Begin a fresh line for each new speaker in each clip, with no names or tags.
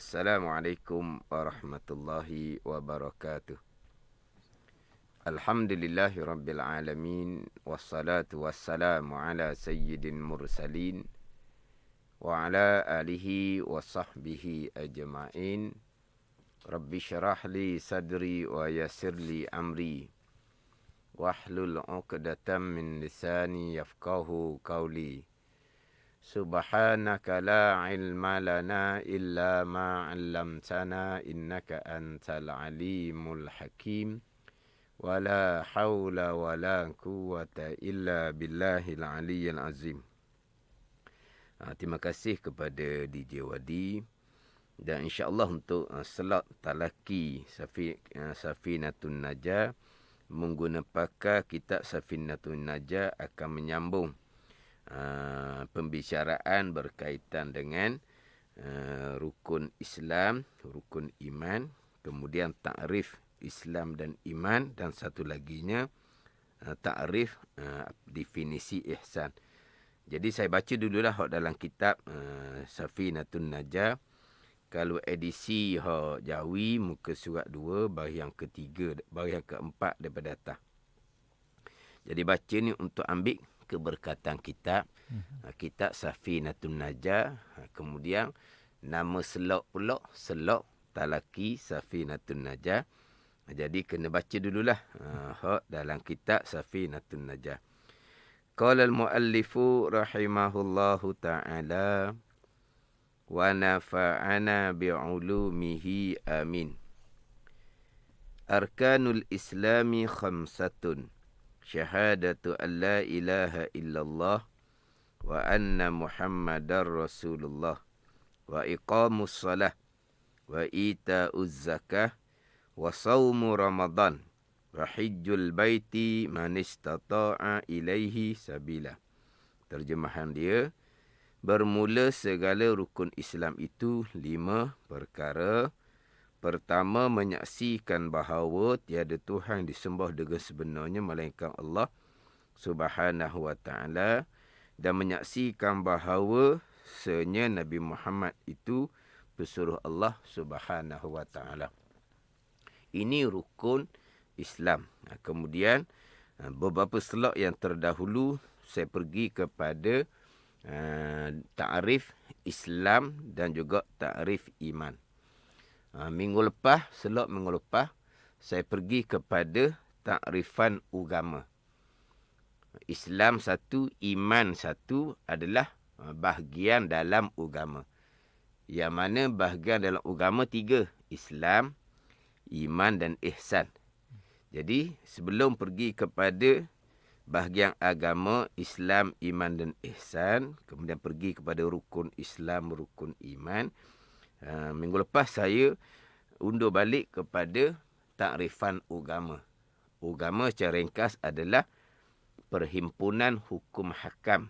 Assalamualaikum warahmatullahi wabarakatuh. Alhamdulillahi rabbil alamin. Wassalatu wassalamu ala sayyidin mursalin. Wa ala alihi wa sahbihi ajma'in. Rabbi syarah li sadri wa yassir li amri. Wahlul uqdatam min lisani yafqahu qawli. Subhanaka la ilma lana illa ma 'allamtana innaka antal alimul hakim. Wala haula wala quwwata illa billahil aliyyil azim. Terima kasih kepada DJ Wadi. Dan insya-Allah untuk slot talaki Safinatun Najah menggunakan pakar kitab Safinatun Najah akan menyambung pembicaraan berkaitan dengan rukun Islam, rukun iman, kemudian takrif Islam dan iman, dan satu laginya takrif definisi ihsan. Jadi saya baca dululah dalam kitab Safinatun Najah. Kalau edisi Jawi muka surat 2 baris yang ketiga, baris yang keempat daripada atas. Jadi baca ni untuk ambil keberkatan kitab. Kitab Safinatun Najah. Kemudian nama selok pula, selok talaki Safinatun Najah. Jadi kena baca dululah dalam kitab Safinatun Najah. Qala al-muallifu rahimahullahu ta'ala wa nafa'ana bi'ulumihi amin. Arkanul Islami khamsatun. Syahadatu an la ilaha illallah wa anna Muhammadar Rasulullah wa iqamus salah wa ita'uz zakah wa sawmu Ramadan wa hijjul baiti man istata'a ilaihi sabila. Terjemahan dia, bermula segala rukun Islam itu 5 perkara. Pertama, menyaksikan bahawa tiada Tuhan disembah dengan sebenarnya melainkan Allah Subhanahu wa ta'ala, dan menyaksikan bahawa sesungguhnya Nabi Muhammad itu pesuruh Allah Subhanahu wa ta'ala. Ini rukun Islam. Kemudian beberapa slot yang terdahulu saya pergi kepada ta'rif Islam dan juga ta'rif iman. Minggu lepas, saya pergi kepada takrifan agama. Islam satu, iman satu adalah bahagian dalam agama. Yang mana bahagian dalam agama 3. Islam, iman dan ihsan. Jadi sebelum pergi kepada bahagian agama, Islam, iman dan ihsan, kemudian pergi kepada rukun Islam, rukun iman, minggu lepas saya undur balik kepada takrifan agama. Agama secara ringkas adalah perhimpunan hukum hakam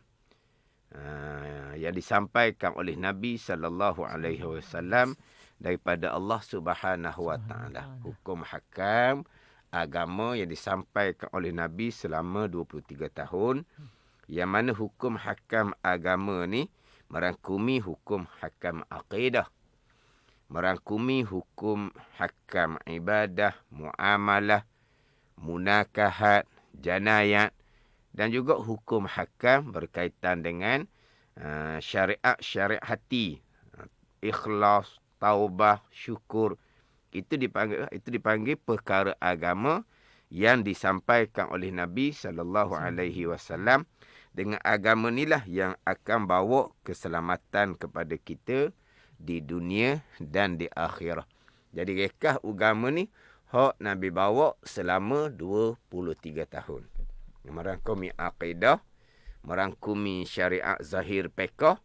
yang disampaikan oleh Nabi SAW daripada Allah Subhanahu wa ta'ala. Hukum hakam agama yang disampaikan oleh Nabi selama 23 tahun. Yang mana hukum hakam agama ni merangkumi hukum hakam akidah, merangkumi hukum hakam ibadah, muamalah, munakahat, janayat, dan juga hukum hakam berkaitan dengan syariat hati, ikhlas, taubah, syukur. Itu dipanggil perkara agama yang disampaikan oleh Nabi SAW. Dengan agama inilah yang akan bawa keselamatan kepada kita di dunia dan di akhirat. Jadi rekah agama ni hak Nabi bawa selama 23 tahun. Merangkumi akidah, merangkumi syariat zahir fiqh,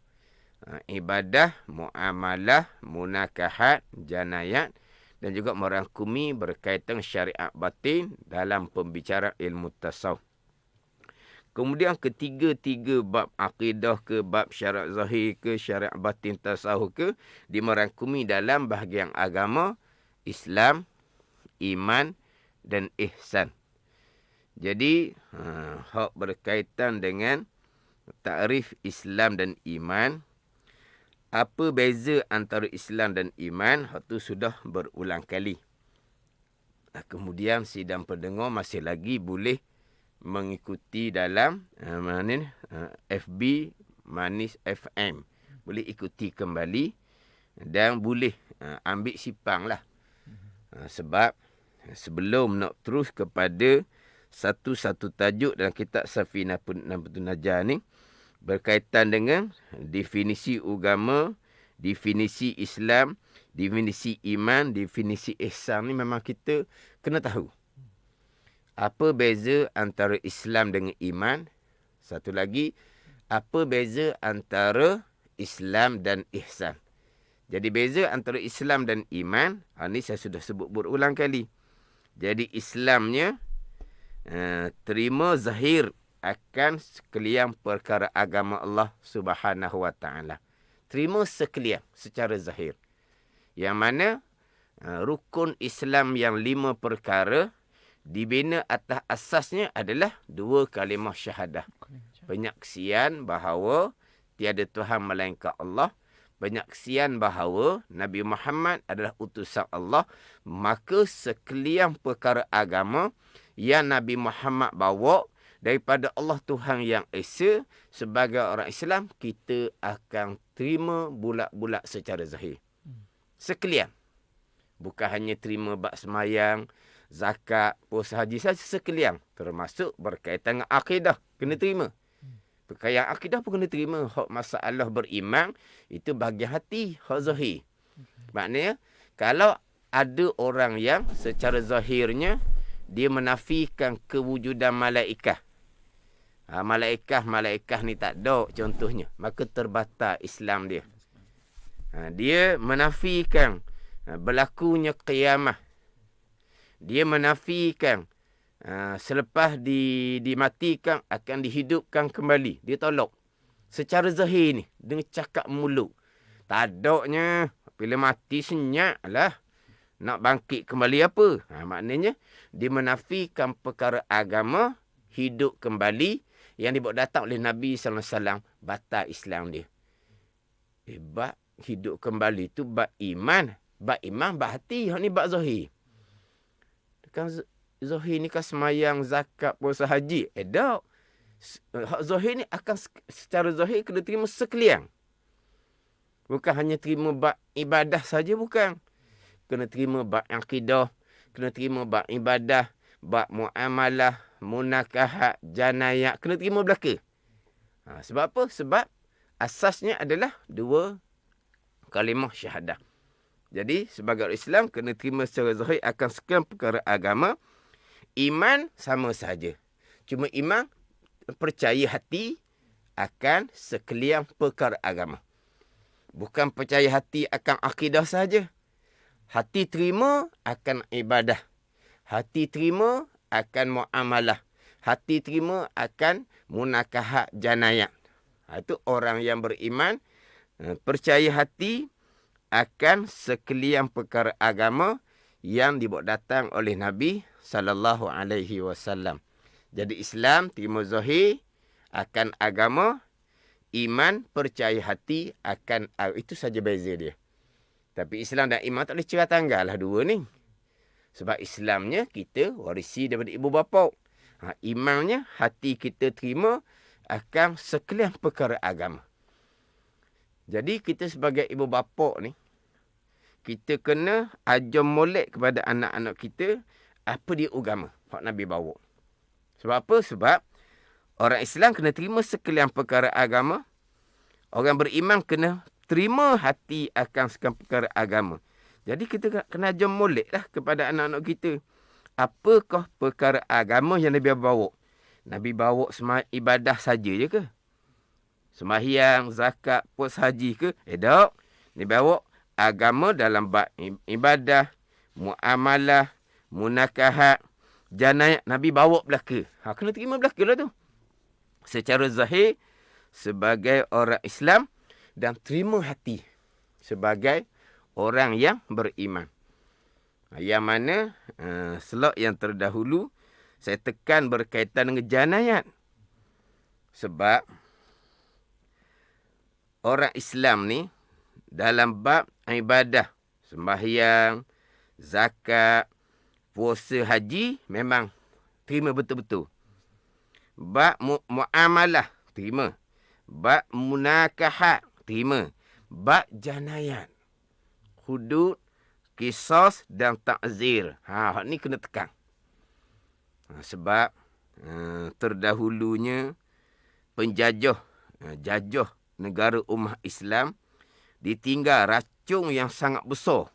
ibadah, muamalah, munakahat, janayat, dan juga merangkumi berkaitan syariat batin dalam pembicaraan ilmu tasawuf. Kemudian ketiga-tiga bab akidah ke, bab syariat zahir ke, syariat batin tasawuf ke, dimerangkumi dalam bahagian agama, Islam, iman dan ihsan. Jadi, hak berkaitan dengan takrif Islam dan iman, Apa beza antara Islam dan iman? Itu sudah berulang kali. Kemudian sidang pendengar masih lagi boleh mengikuti dalam FB Manis FM. Boleh ikuti kembali dan boleh ambil simpang lah. Sebab sebelum nak terus kepada satu-satu tajuk dalam kitab Safinah Namputun Najah ni berkaitan dengan definisi agama, definisi Islam, definisi iman, definisi ihsan ni memang kita kena tahu. Apa beza antara Islam dengan iman? Satu lagi, apa beza antara Islam dan ihsan? Jadi beza antara Islam dan iman, ini saya sudah sebut berulang kali. Jadi Islamnya terima zahir akan sekalian perkara agama Allah Subhanahu Wa Taala. Terima sekalian secara zahir. Yang mana rukun Islam yang 5 perkara dibina atas asasnya adalah 2 kalimah syahadah. Penyaksian bahawa tiada Tuhan melainkan Allah. Penyaksian bahawa Nabi Muhammad adalah utusan Allah. Maka sekalian perkara agama yang Nabi Muhammad bawa daripada Allah Tuhan Yang Esa, sebagai orang Islam, kita akan terima bulat-bulat secara zahir. Sekalian. Bukan hanya terima bab semayang, zakat, puasa haji saja, sekalian. Termasuk berkaitan dengan akidah. Kena terima. Perkara akidah pun kena terima. Hak masalah beriman, itu bahagian hati, hak zahir. Maknanya, kalau ada orang yang secara zahirnya, dia menafikan kewujudan malaikat. Malaikat ni tak ada contohnya. Maka terbatal Islam dia. Dia menafikan berlakunya qiyamah. Dia menafikan selepas dimatikan akan dihidupkan kembali. Dia tolak. Secara zahir ni, dengan cakap mulut. Tak adanya, bila mati senyap lah. Nak bangkit kembali apa? Maknanya, dia menafikan perkara agama, hidup kembali, yang dibawa datang oleh Nabi SAW, batal Islam dia. Bab hidup kembali tu bab iman. Bab iman, bab hati. Yang ni bab zahir. Kan zahir ni kan semayang, zakat, puasa haji. Tak. Hak zahir ni akan secara zahir kena terima sekalian. Bukan hanya terima bab ibadah saja, bukan. Kena terima bab akidah, kena terima bab ibadah, bab muamalah, munakahat, janayat, kena terima belaka. Sebab apa? Sebab asasnya adalah 2 kalimah syahadah. Jadi sebagai orang Islam kena terima secara zahir akan sekian perkara agama. Iman sama saja. Cuma iman percaya hati akan sekalian perkara agama. Bukan percaya hati akan akidah saja. Hati terima akan ibadah. Hati terima akan muamalah. Hati terima akan munakahat janayat. Itu orang yang beriman. Percaya hati akan sekalian perkara agama yang dibawa datang oleh Nabi SAW. Jadi Islam terima zahir akan agama. Iman percaya hati akan itu saja beza dia. Tapi Islam dan iman tak boleh cerah tanggal lah 2 ni. Sebab Islamnya kita warisi daripada ibu bapa. Imannya hati kita terima akan sekalian perkara agama. Jadi kita sebagai ibu bapa ni, kita kena ajar molek kepada anak-anak kita apa dia agama. Hak Nabi bawa. Sebab apa? Sebab orang Islam kena terima sekalian perkara agama. Orang beriman kena terima hati akan sekalian perkara agama. Jadi kita kena ajar molek lah kepada anak-anak kita. Apakah perkara agama yang Nabi bawa? Nabi bawa ibadah saja je ke? Sembahyang, zakat, puasa haji ke? Tak. Nabi bawa agama dalam bab ibadah, muamalah, munakahat, janayat. Nabi bawa belaka. Kena terima belaka lah tu. Secara zahir, sebagai orang Islam, dan terima hati sebagai orang yang beriman. Yang mana slot yang terdahulu saya tekan berkaitan dengan janayat. Sebab orang Islam ni dalam bab ibadah, sembahyang, zakat, puasa, haji, memang terima betul-betul. Bab muamalah, terima. Bab munakahat, terima. Bab janayat, hudud, qisas dan ta'zir. Hak ni kena tekan. Sebab terdahulunya penjajah, jajah negara ummah Islam ditinggal racun yang sangat besar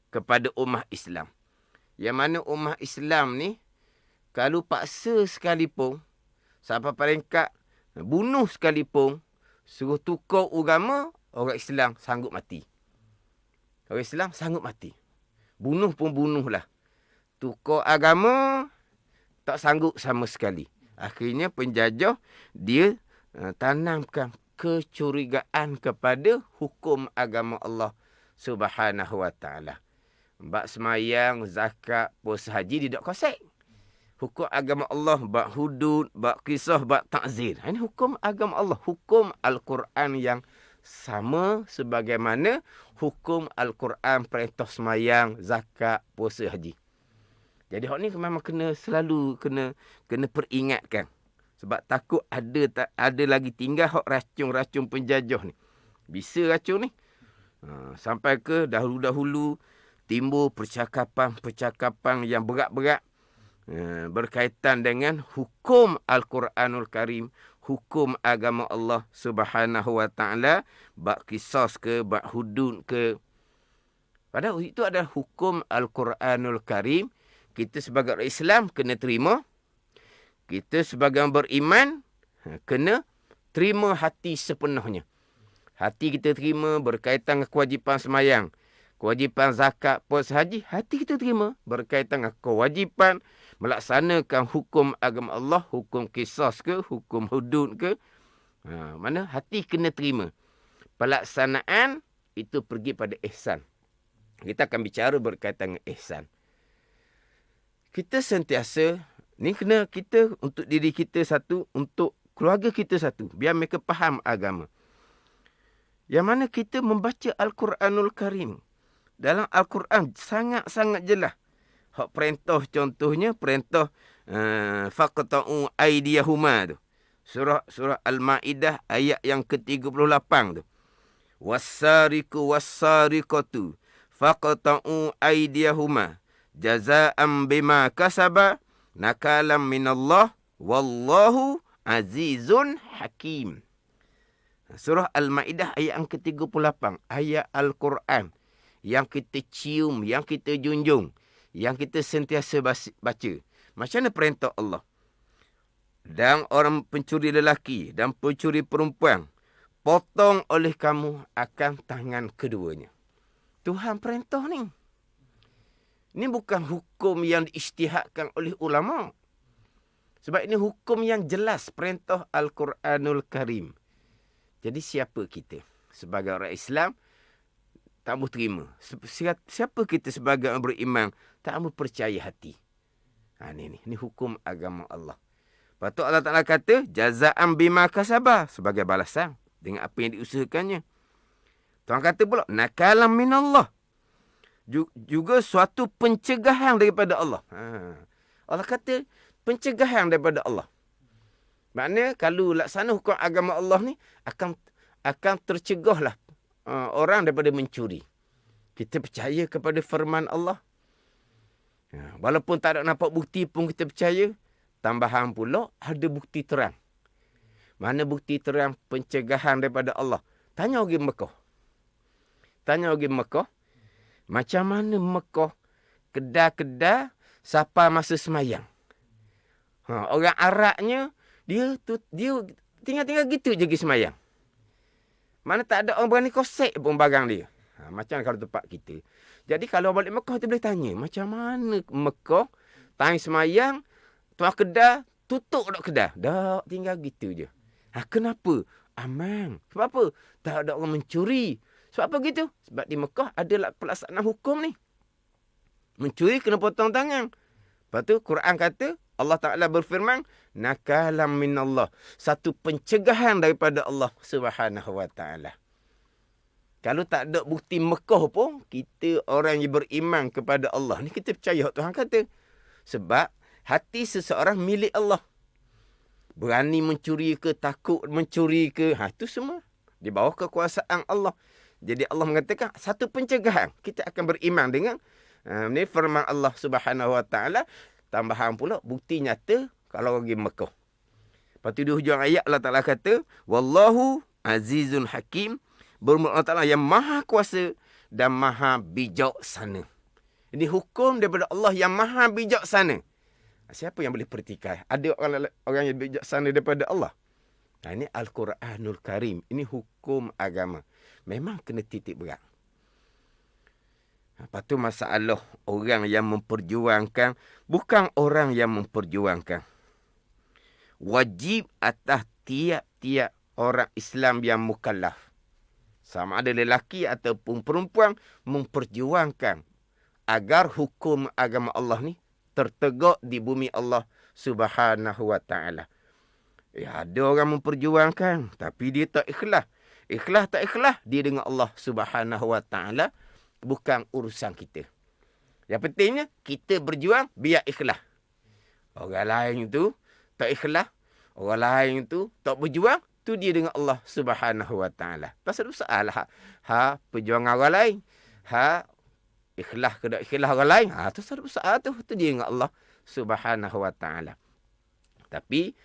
kepada ummah Islam. Yang mana ummah Islam ni, kalau paksa sekalipun, sampai peringkat bunuh sekalipun, suruh tukar agama, orang Islam sanggup mati. Orang Islam sanggup mati. Bunuh pun bunuhlah. Tukar agama, tak sanggup sama sekali. Akhirnya penjajah, dia tanamkan kecurigaan kepada hukum agama Allah Subhanahu wa ta'ala. Bab semayang, zakat, puasa, haji, dia tak kosek. Hukum agama Allah, bab hudud, bab qisas, bab ta'zir. Ini hukum agama Allah. Hukum Al-Quran yang sama sebagaimana hukum Al-Quran perintah semayang, zakat, puasa, haji. Jadi hak ni memang selalu kena peringatkan. Sebab takut ada lagi tinggal hak racun-racun penjajah ni. Bisa racun ni. Sampai ke dahulu-dahulu timbul percakapan-percakapan yang berat-berat berkaitan dengan hukum Al-Quranul Karim, hukum agama Allah Subhanahu wa ta'ala, bab qisas ke, bab hudud ke. Padahal itu adalah hukum Al-Quranul Karim. Kita sebagai orang Islam kena terima. Kita sebagai orang beriman kena terima hati sepenuhnya. Hati kita terima berkaitan dengan kewajipan semayang, kewajipan zakat, puasa, haji. Hati kita terima berkaitan dengan kewajipan melaksanakan hukum agama Allah, hukum qisas ke, hukum hudud ke. Mana hati kena terima. Pelaksanaan itu pergi pada ihsan. Kita akan bicara berkaitan dengan ihsan. Kita sentiasa, ni kena kita untuk diri kita satu, untuk keluarga kita satu, biar mereka faham agama. Yang mana kita membaca Al-Quranul Karim. Dalam Al-Quran sangat-sangat jelas. Hak perintah contohnya, perintah faqta'u aydiyahuma tu. Surah Al-Ma'idah ayat yang ke-38 tu. Was-sariqu was-sariqatu faqta'u aydiyahuma jaza'an bima kasaba nakalam minallah wallahu azizun hakim. Surah Al-Ma'idah ayat yang ke-38. Ayat Al-Quran yang kita cium, yang kita junjung, yang kita sentiasa baca. Macam mana perintah Allah? Dan orang pencuri lelaki dan pencuri perempuan, potong oleh kamu akan tangan keduanya. Tuhan perintah ni. Ini bukan hukum yang diijtihadkan oleh ulama. Sebab ini hukum yang jelas, perintah Al-Quranul Karim. Jadi siapa kita sebagai orang Islam tak mahu terima? Siapa kita sebagai orang beriman tak mahu percaya hati? Ini hukum agama Allah. Lepas tu Allah Ta'ala kata, jaza'an bima kasaba, sebagai balasan dengan apa yang diusahakannya. Tuhan kata pula, nakalam minallah, juga suatu pencegahan daripada Allah. Allah kata pencegahan daripada Allah. Maknanya kalau laksana hukum agama Allah ni akan tercegahlah orang daripada mencuri. Kita percaya kepada firman Allah. Walaupun tak ada nampak bukti pun kita percaya. Tambahan pula ada bukti terang. Mana bukti terang pencegahan daripada Allah? Tanya orang Mekah. Macam mana Mekah kedai-kedai sampai masa semayang. Orang Arabnya dia tinggal-tinggal gitu je pergi semayang. Mana tak ada orang berani kosek pun barang dia. Macam kalau tempat kita. Jadi kalau balik Mekah kita boleh tanya, macam mana Mekah time semayang, tuan kedai tutup dak kedai. Dak tinggal gitu je. Kenapa? Aman. Sebab apa? Tak ada orang mencuri. Sebab apa gitu? Sebab di Mekah ada pelaksanaan hukum ni. Mencuri kena potong tangan. Lepas tu Quran kata, Allah Ta'ala berfirman, nakalam minallah. Satu pencegahan daripada Allah Subhanahu wa ta'ala. Kalau tak ada bukti Mekah pun, kita orang yang beriman kepada Allah ni, kita percaya Tuhan kata. Sebab hati seseorang milik Allah. Berani mencuri ke, takut mencuri ke, itu semua di bawah kekuasaan Allah. Jadi Allah mengatakan satu pencegahan, kita akan beriman dengan ni firman Allah Subhanahu Wa Taala. Tambahan pula bukti nyata kalau pergi Mekah. Lepas tu di hujung ayat Allah Taala kata, wallahu azizun hakim. Bermula Allah Taala yang maha kuasa dan maha bijaksana. Ini hukum daripada Allah yang maha bijaksana. Siapa yang boleh pertikai? Ada orang yang bijaksana daripada Allah? Ini Al-Quranul Karim. Ini hukum agama. Memang kena titik berat. Lepas tu masalah orang yang memperjuangkan. Bukan orang yang memperjuangkan. Wajib atas tiap-tiap orang Islam yang mukallaf. Sama ada lelaki ataupun perempuan memperjuangkan agar hukum agama Allah ni tertegak di bumi Allah Subhanahu Wa Taala. Ya, ada orang memperjuangkan tapi dia tak ikhlas. Ikhlas tak ikhlas dia dengan Allah Subhanahu Wa Taala, bukan urusan kita. Yang pentingnya kita berjuang biar ikhlas. Orang lain tu tak ikhlas, orang lain tu tak berjuang, tu dia dengan Allah Subhanahu Wa Taala. Pasal soal perjuangan orang lain. Ikhlas ke tak ikhlas orang lain. Tu satu soal tu dia dengan Allah Subhanahu Wa Taala. Tapi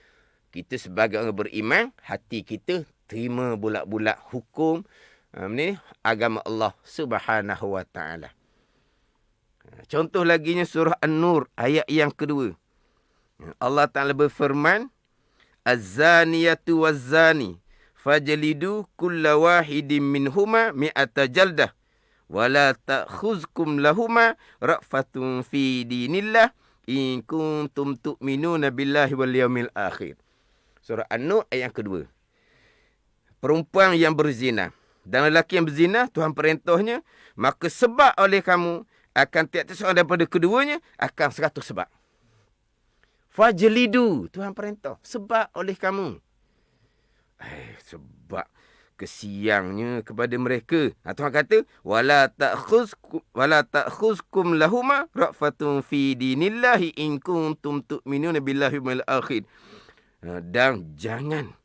kita sebagai orang beriman, hati kita terima bulat-bulat hukum ni agama Allah Subhanahu Wa Taala. Contoh laginya surah An-Nur ayat yang kedua. Allah Taala berfirman, Az-zaniyatu waz-zani fajlidu kulla wahidin minhuma mi'ata jaldah wala ta'khuzkum lahuma ra'fatun fi dinillah in kuntum tu'minuna billahi wal yawmil akhir. Surah An-Nur ayat yang kedua. Perempuan yang berzina dan lelaki yang berzina, Tuhan perintahnya, maka sebab oleh kamu akan tiap-tiap seorang daripada keduanya akan 100 sebab. Fajlidu, Tuhan perintah, sebab oleh kamu. Sebab kesiangnya kepada mereka. Tuhan kata, wala ta'khuzkum lahuma ra'fatun fi dinillahi in kuntum tu'minuna billahi wal akhir. Dan jangan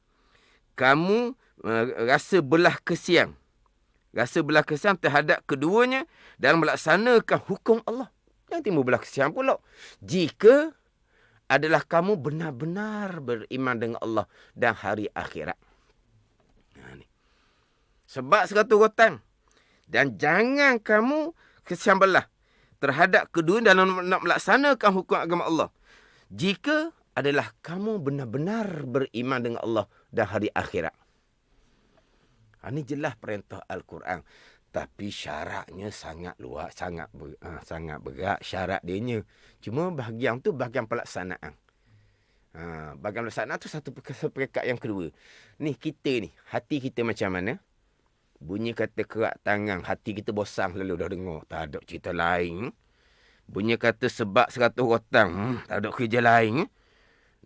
kamu rasa belah kesiang. Rasa belah kesiang terhadap keduanya dalam melaksanakan hukum Allah. Yang timbul belah kesiang pula. Jika adalah kamu benar-benar beriman dengan Allah dan hari akhirat. Sebab 100 rotan. Dan jangan kamu kesian belah terhadap kedua dalam nak melaksanakan hukum agama Allah. Jika adalah kamu benar-benar beriman dengan Allah dan hari akhirat. Ini jelas perintah Al-Quran. Tapi syaratnya sangat luas, sangat berat syarat dia. Cuma bahagian tu bahagian pelaksanaan. Bahagian pelaksanaan tu satu peringkat yang kedua. Ni kita ni, hati kita macam mana? Bunyi kata kerak tangan, hati kita bosan lalu dah dengar. Tak ada cerita lain. Bunyi kata sebab 100 rotang, tak ada kerja lain.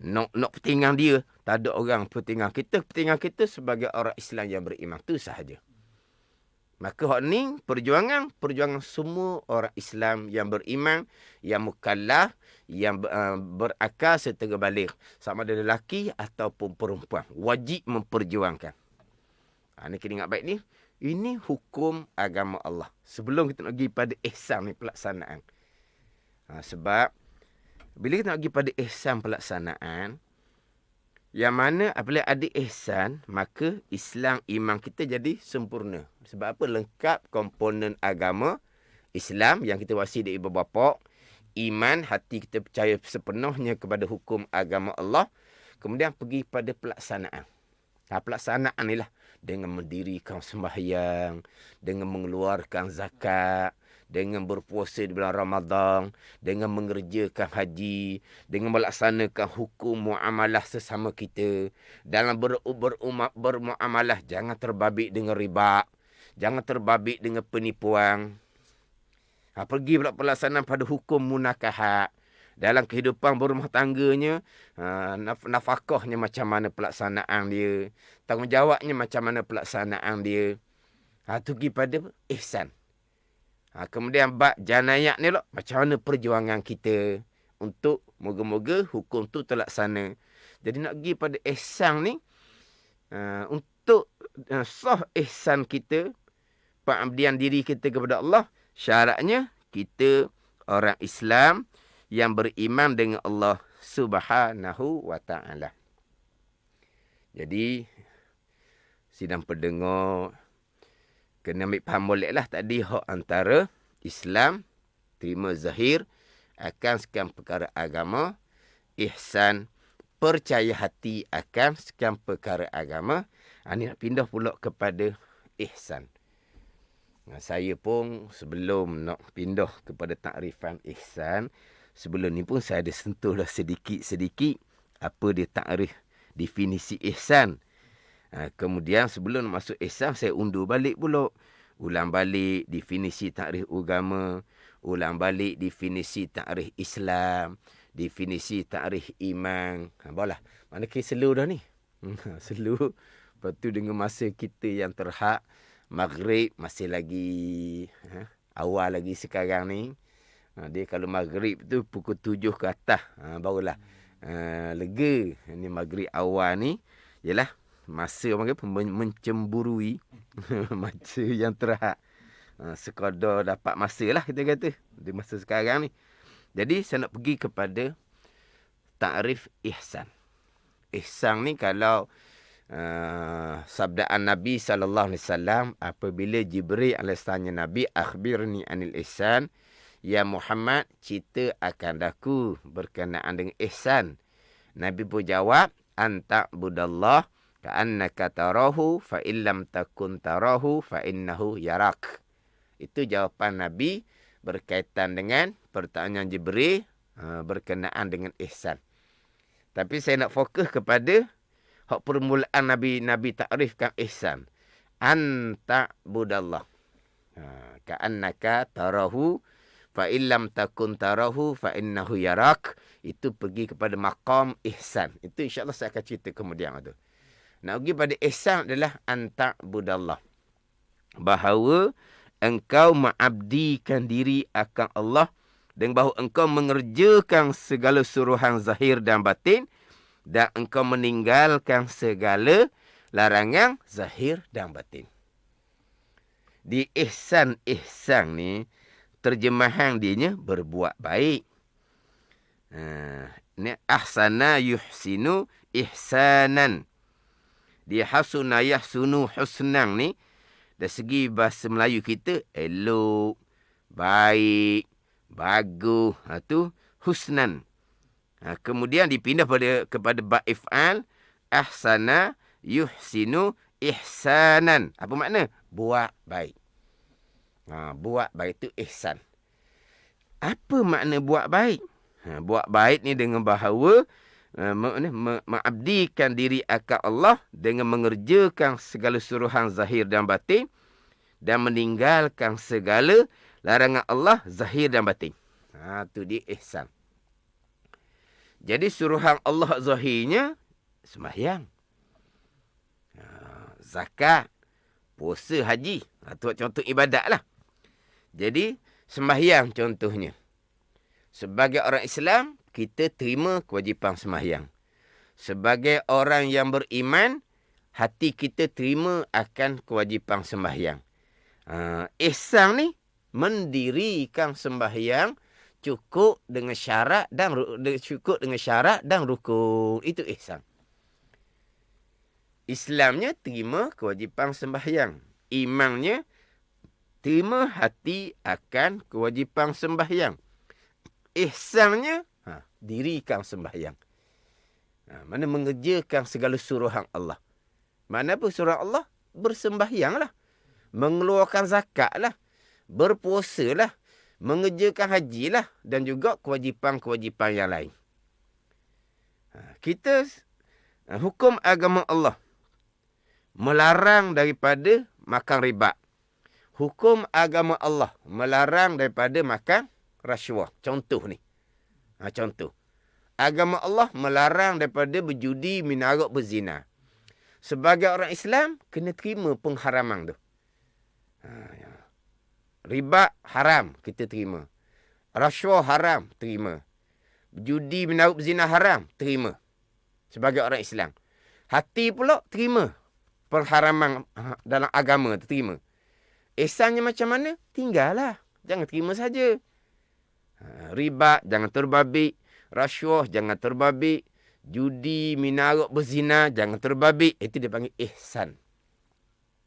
Nak pertinggang dia, tak ada orang pertinggang kita. Pertinggang kita sebagai orang Islam yang beriman. Tu sahaja. Maka hak ni perjuangan semua orang Islam yang beriman, yang mukallaf, yang berakal serta baligh, sama ada lelaki ataupun perempuan, wajib memperjuangkan. Ni kena ingat baik ni. Ini hukum agama Allah. Sebelum kita nak pergi pada ihsan ni pelaksanaan. Sebab bila kita nak pergi pada ihsan pelaksanaan, yang mana apabila ada ihsan, maka Islam iman kita jadi sempurna. Sebab apa? Lengkap komponen agama Islam yang kita wasi dari ibu bapa. Iman, hati kita percaya sepenuhnya kepada hukum agama Allah. Kemudian pergi pada pelaksanaan. Pelaksanaan inilah dengan mendirikan sembahyang, dengan mengeluarkan zakat, dengan berpuasa di bulan Ramadan, dengan mengerjakan haji, dengan melaksanakan hukum muamalah sesama kita. Dalam bermuamalah, jangan terbabit dengan riba, jangan terbabit dengan penipuan. Pergi pula pelaksanaan pada hukum munakahat. Dalam kehidupan berumah tangganya, nafkahnya macam mana pelaksanaan dia, tanggungjawabnya macam mana pelaksanaan dia. Tu pergi pada ihsan. Kemudian bab janayak ni lah, macam mana perjuangan kita untuk moga-moga hukum tu terlaksana. Jadi nak pergi pada ihsan ni, untuk sah ihsan kita, pengabdian diri kita kepada Allah, syaratnya kita orang Islam yang beriman dengan Allah Subhanahu wa ta'ala. Jadi, sidang pendengar, kena ambil faham boleh lah tadi hak antara Islam, terima zahir, akan sekian perkara agama, ihsan, percaya hati akan sekian perkara agama. Ini nak pindah pula kepada ihsan. Saya pun sebelum nak pindah kepada takrifan ihsan, sebelum ni pun saya ada sentuh dah sedikit-sedikit apa dia takrif definisi ihsan. Kemudian sebelum masuk ihsan, saya undur balik pula. Ulang balik definisi takrif agama, ulang balik definisi takrif Islam, definisi takrif iman. Baiklah, mana kes slow dah ni. Slow. Lepas tu dengan masa kita yang terhad, maghrib masih lagi awal lagi sekarang ni. Dia kalau maghrib tu pukul 7 ke atas, barulah lega. Ini maghrib awal ni, yalah, masa orang kata mencemburui masa yang terhad. Sekadar dapat masa lah kita kata di masa sekarang ni. Jadi saya nak pergi kepada takrif ihsan. Ihsan ni kalau sabdaan Nabi SAW apabila Jibril AS tanya Nabi, akhbirni anil ihsan, ya Muhammad, cerita akan daku berkenaan dengan ihsan. Nabi pun jawab, anta budallah ka'annaka tarahu fa illam takun tarahu fa innahu yarak. Itu jawapan Nabi berkaitan dengan pertanyaan Jibril berkenaan dengan ihsan. Tapi saya nak fokus kepada hak permulaan Nabi takrifkan ihsan. Anta budallah ka'annaka tarahu fa illam takun tarahu fa innahu yarak. Itu pergi kepada maqam ihsan. Itu insya-Allah saya akan cerita kemudian tu. Nak pergi pada ihsan adalah anta budallah, bahawa engkau mengabdikan diri akan Allah, dan bahawa engkau mengerjakan segala suruhan zahir dan batin, dan engkau meninggalkan segala larangan zahir dan batin. Di ihsan ni, terjemahan dia berbuat baik. Ni ahsana yuhsinu ihsanan. Dia hasuna yahsunu husnan ni, dari segi bahasa Melayu kita, elok, baik, bagus, tu husnan. Kemudian dipindah kepada ba' if'al, ahsana yuhsinu ihsanan. Apa makna? Buat baik. Buat baik itu ihsan. Apa makna buat baik? Buat baik ni dengan bahawa mengabdikan diri akan Allah dengan mengerjakan segala suruhan zahir dan batin, dan meninggalkan segala larangan Allah zahir dan batin. Tu dia ihsan. Jadi suruhan Allah zahirnya sembahyang, zakat, puasa, haji. Tu contoh ibadat lah. Jadi sembahyang contohnya. Sebagai orang Islam, kita terima kewajipan sembahyang. Sebagai orang yang beriman, hati kita terima akan kewajipan sembahyang. Ihsan ni mendirikan sembahyang cukup dengan syarat dan rukun. Itu ihsan. Islamnya terima kewajipan sembahyang. Imannya terima hati akan kewajipan sembahyang. Ihsannya dirikan sembahyang. Mana mengerjakan segala suruhan Allah. Mana apa suruhan Allah? Bersembahyanglah. Mengeluarkan zakatlah. Berpuasalah. Mengerjakan hajilah. Dan juga kewajipan-kewajipan yang lain. Kita, hukum agama Allah melarang daripada makan riba. Hukum agama Allah melarang daripada makan rasuah. Contoh ni. Contoh. Agama Allah melarang daripada berjudi, minarak, berzina. Sebagai orang Islam, kena terima pengharaman tu. Ya. Riba haram, kita terima. Rasuah haram, terima. Judi menaruh zina haram, terima. Sebagai orang Islam. Hati pula terima. Perharaman dalam agama tu terima. Ihsannya macam mana? Tinggallah. Jangan terima saja. Riba, jangan terbabit. Rasuah, jangan terbabit. Judi, menaruh berzina, jangan terbabit. Itu dia panggil ihsan.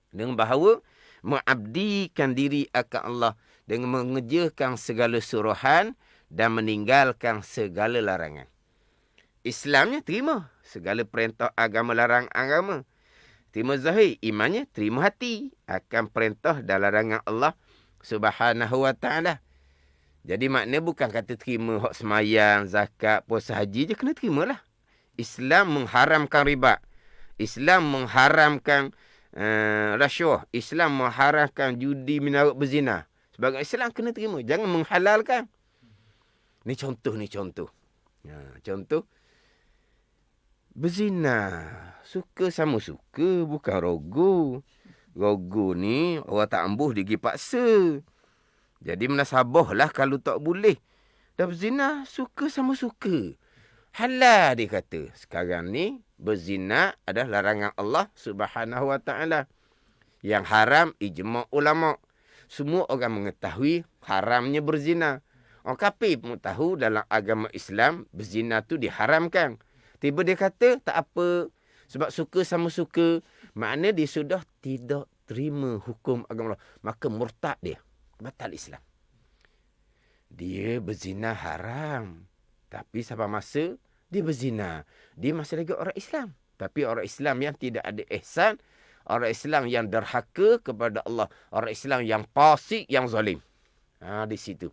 Dengan bahawa mengabdikan diri akan Allah. Dengan mengerjakan segala suruhan dan meninggalkan segala larangan. Islamnya terima segala perintah agama, larang agama. Terima zahir, imannya terima hati akan perintah dan larangan Allah Subhanahu wa taala. Jadi makna bukan kata terima hak semayang, zakat, puasa haji je, kena terimalah. Islam mengharamkan riba. Islam mengharamkan rasuah. Islam mengharamkan judi, menaruh berzina. Sebagai Islam kena terima, jangan menghalalkan. Ni contoh. Contoh. Berzina. Suka sama suka, bukan rogo. Rogo ni orang tak ambuh dia pergi paksa. Jadi menasabah lah kalau tak boleh. Dah berzina, suka sama suka. Halal dia kata. Sekarang ni berzina adalah larangan Allah Subhanahu wa taala. Yang haram ijma' ulama'. Semua orang mengetahui haramnya berzina. Orang kafir pun tahu dalam agama Islam berzina tu diharamkan. Tiba dia kata tak apa sebab suka sama suka. Makna dia sudah tidak terima hukum agama Allah. Maka murtad dia. Batal Islam. Dia berzina haram. Tapi sampai masa dia berzina. Dia masih lagi orang Islam. Tapi orang Islam yang tidak ada ihsan. Orang Islam yang derhaka kepada Allah. Orang Islam yang fasik, yang zalim. Di situ.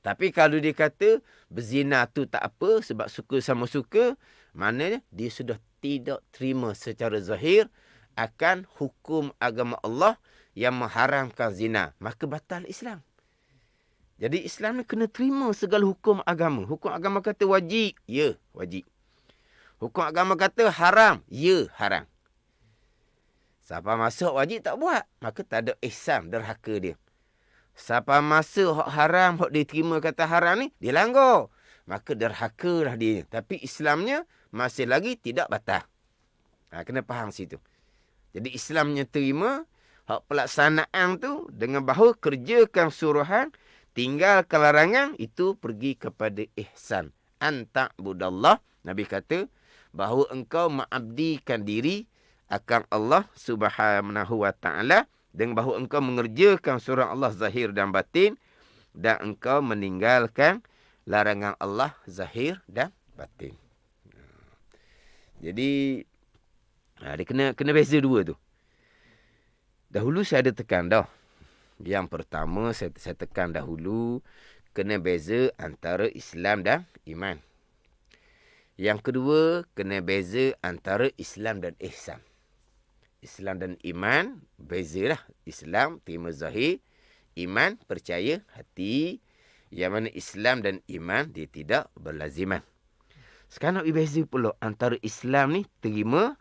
Tapi kalau dia kata berzina tu tak apa sebab suka sama suka, maknanya dia sudah tidak terima secara zahir akan hukum agama Allah yang mengharamkan zina. Maka batal Islam. Jadi Islam ni kena terima segala hukum agama. Hukum agama kata wajib, ya wajib. Hukum agama kata haram, ya haram. Sampai masa wajib tak buat, maka tak ada ihsan, derhaka dia. Sampai masa hak haram, hak dia terima kata haram ni, dia langgar. Maka derhakalah dia. Tapi Islamnya masih lagi tidak batal. Kena faham situ. Jadi Islamnya terima, hak pelaksanaan tu dengan bahawa kerjakan suruhan, tinggalkan larangan, itu pergi kepada ihsan. Anta'budallah, Nabi kata, bahawa engkau mengabdikan diri akan Allah Subhanahu wa taala, dengan bahawa engkau mengerjakan surah Allah zahir dan batin, dan engkau meninggalkan larangan Allah zahir dan batin. Jadi dia kena beza dua tu. Dahulu saya ada tekan dah. Yang pertama saya tekan dahulu, kena beza antara Islam dan iman. Yang kedua, kena beza antara Islam dan ihsan. Islam dan iman, bezalah. Islam terima zahir, iman percaya hati. Yang mana Islam dan iman dia tidak berlaziman. Sekarang nak beza pula antara Islam ni terima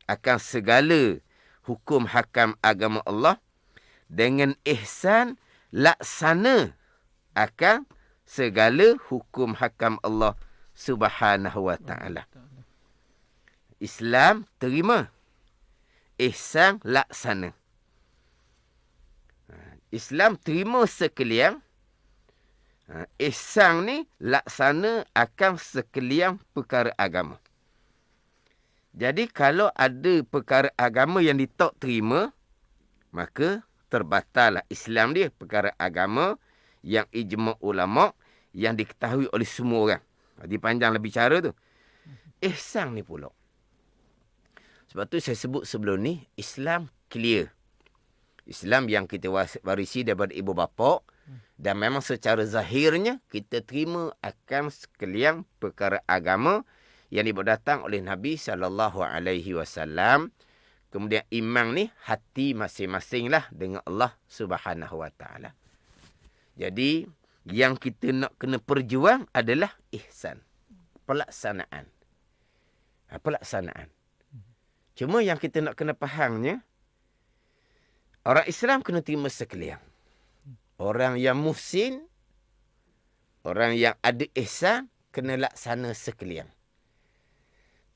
akan segala hukum hakam agama Allah, dengan ihsan laksana akan segala hukum hakam Allah Subhanahu wa taala. Islam terima, ihsan laksana. Islam terima sekalian, ihsan ni laksana akan sekalian perkara agama. Jadi kalau ada perkara agama yang ditak terima, maka terbatallah Islam dia. Perkara agama yang ijma' ulama' yang diketahui oleh semua orang. Dipanjang lebih cara tu. Ihsan ni pula. Sebab tu saya sebut sebelum ni, Islam clear. Islam yang kita warisi daripada ibu bapa, dan memang secara zahirnya kita terima akan sekalian perkara agama yang datang oleh Nabi SAW. Kemudian iman ni hati masing-masing lah dengan Allah Subhanahu wa taala. Jadi yang kita nak kena perjuang adalah ihsan. Pelaksanaan. Pelaksanaan. Cuma yang kita nak kena fahamnya, Orang Islam kena terima sekalian. Orang yang muhsin, orang yang ada ihsan, kena laksana sekalian.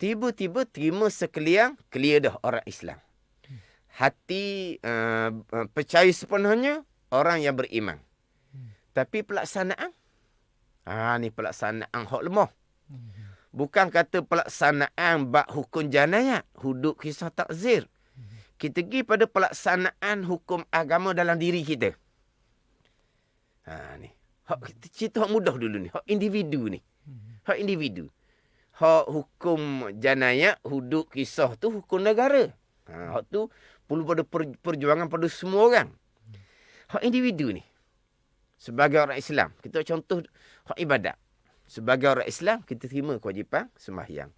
Tiba-tiba terima sekalian, clear dah orang Islam. Hati percaya sepenuhnya orang yang beriman. Tapi pelaksanaan, ni pelaksanaan hak lemah. Bukan kata pelaksanaan bab hukum janayat, hudud kisah takzir. Kita pergi pada pelaksanaan hukum agama dalam diri kita. Ni. Cerita hak mudah dulu ni. Hak individu ni. Hak individu. Hak hukum janayat, hudud kisah tu hukum negara. Hak tu perlu pada perjuangan pada semua orang. Hak individu ni. Sebagai orang Islam, kita contoh hak ibadat. Sebagai orang Islam, kita terima kewajipan sembahyang.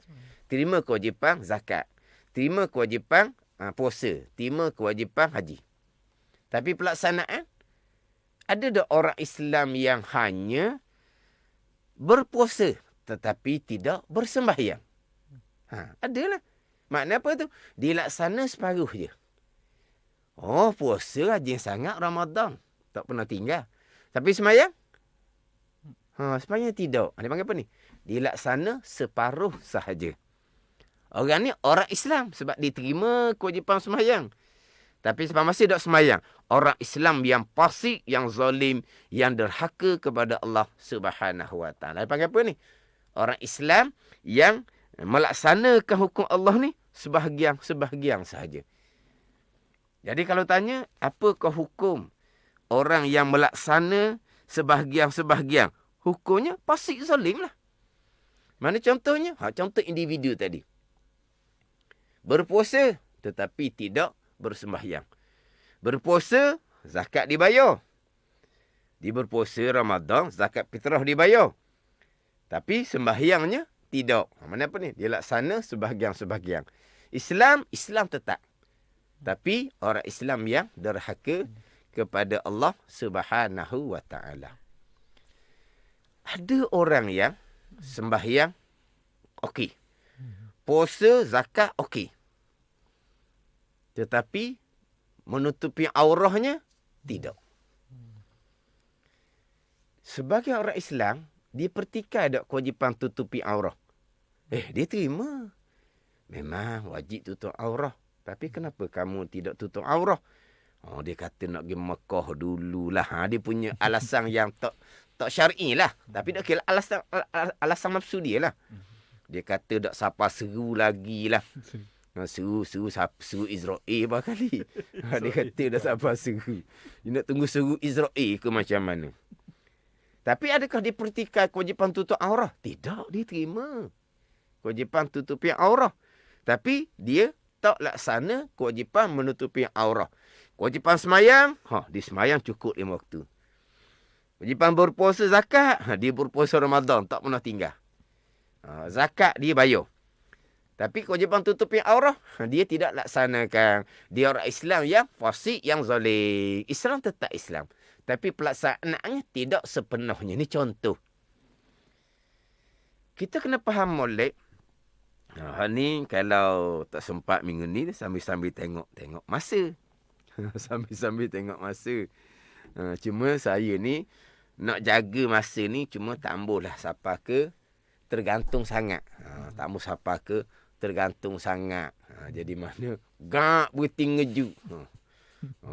Terima kewajipan zakat. Terima kewajipan puasa. Terima kewajipan haji. Tapi pelaksanaan, ada tak orang Islam yang hanya berpuasa tetapi tidak bersembahyang? Adalah. Makna apa tu? Dilaksana separuh je. Oh, puasa rajin sangat Ramadan. Tak pernah tinggal. Tapi sembahyang? Sembahyang tidak. Dia panggil apa ni? Dilaksana separuh sahaja. Orang ni orang Islam sebab diterima kewajipan sembahyang. Tapi sebab masih tak sembahyang. Orang Islam yang fasik, yang zalim, yang derhaka kepada Allah Subhanahu Wa Taala. Dia panggil apa ni? Orang Islam yang melaksanakan hukum Allah ni sebahagian sahaja. Jadi kalau tanya, apakah hukum orang yang melaksana sebahagian? Hukumnya fasik zalim lah. Mana contohnya? Contoh individu tadi. Berpuasa tetapi tidak bersembahyang. Berpuasa, zakat dibayar. Di berpuasa Ramadan, zakat fitrah dibayar. Tapi sembahyangnya tidak. Mana apa ni? Dia laksana sebahagian. Islam tetap. Tapi orang Islam yang derhaka kepada Allah Subhanahu Wa Taala. Ada orang yang sembahyang okey. Puasa, zakat okey. Tetapi menutupi aurahnya tidak. Sebagai orang Islam, dia pertikai tak kewajipan tutupi aurah. Dia terima. Memang wajib tutup aurah. Tapi kenapa kamu tidak tutup aurah? Dia kata nak pergi Mekah dululah. Dia punya alasan yang tak syar'i lah. Tapi tak kira alasan nafsu dia lah. Dia kata tak siapa seru lagi lah. Seru Israel berapa kali. Dia kata dah siapa seru. Dia nak tunggu seru Israel ke macam mana. Tapi adakah dia pertikai kewajipan tutup aurah? Tidak, dia terima kewajipan tutupi aurah. Tapi dia tak laksana kewajipan menutupi aurah. Kewajipan semayang, dia semayang cukup 5 waktu. Kewajipan berpuasa zakat, dia berpuasa Ramadan, tak pernah tinggal. Zakat dia bayar. Tapi kewajipan tutupi aurah, dia tidak laksanakan. Dia orang Islam yang fasik, yang zalim. Islam tetap Islam. Tapi pelaksanaannya tidak sepenuhnya. Ini contoh. Kita kena faham molek. Ni kalau tak sempat minggu ni, sambil-sambil tengok masa. Sambil-sambil tengok masa. Cuma saya ni, nak jaga masa ni, cuma tak ambuhlah siapa ke tergantung sangat. Tak ambuh siapa ke tergantung sangat. Jadi mana, gak berhenti ngeju.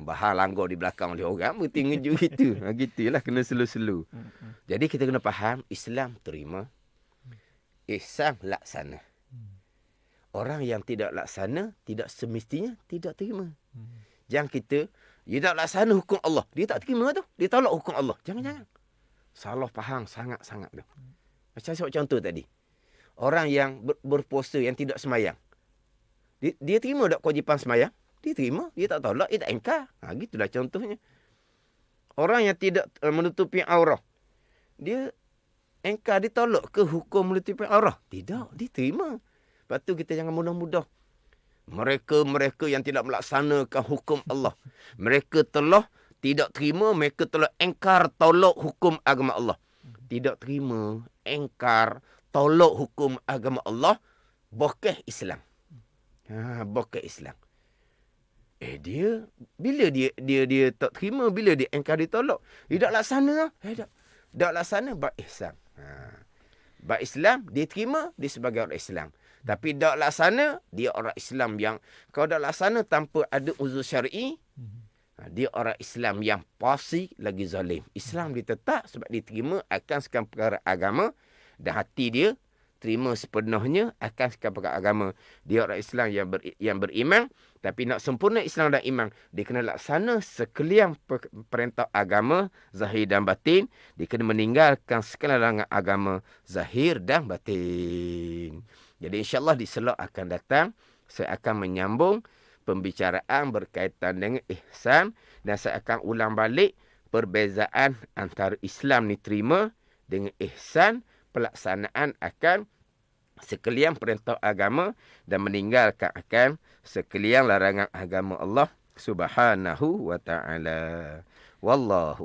Bahar langgar di belakang oleh orang, berhenti ngeju gitu. Gitulah, kena slow-slow. Jadi kita kena faham, Islam terima. Ihsan laksana. Orang yang tidak laksana, tidak semestinya tidak terima. Jangan kita, dia tak laksana hukum Allah. Dia tak terima tu. Dia tolak hukum Allah. Jangan. Salah faham sangat-sangat tu. Macam saya contoh tadi. Orang yang berpuasa, yang tidak semayang. Dia terima tak kewajipan semayang? Dia terima. Dia tak tolak, dia tak engkar. Gitulah contohnya. Orang yang tidak menutupi aurah. Dia engkar, dia tolak ke hukum menutupi aurah? Tidak, dia terima. Lepas tu kita jangan mudah-mudah. Mereka yang tidak melaksanakan hukum Allah. Mereka telah tidak terima, mereka telah engkar, tolak hukum agama Allah. Tidak terima, engkar, tolak hukum agama Allah, bokeh Islam. Bokeh Islam. Bila dia tak terima, bila dia engkar ditolak, dia tak laksana. Tak laksana bab ihsan. Bab Islam, dia terima, dia sebagai orang Islam. Tapi tak laksana, dia orang Islam yang, kalau tak laksana tanpa ada uzur syar'i, dia orang Islam yang pasti lagi zalim. Islam dia tetap sebab dia terima akan sekalian perkara agama, dan hati dia terima sepenuhnya akan sekalian perkara agama. Dia orang Islam yang beriman, tapi nak sempurna Islam dan iman, dia kena laksana sekalian perintah agama zahir dan batin. Dia kena meninggalkan sekalian larangan agama zahir dan batin. Jadi insya-Allah di slot akan datang saya akan menyambung pembicaraan berkaitan dengan ihsan, dan saya akan ulang balik perbezaan antara Islam ni terima dengan ihsan, pelaksanaan akan sekalian perintah agama dan meninggalkan akan sekalian larangan agama Allah Subhanahu wa taala. Wallahu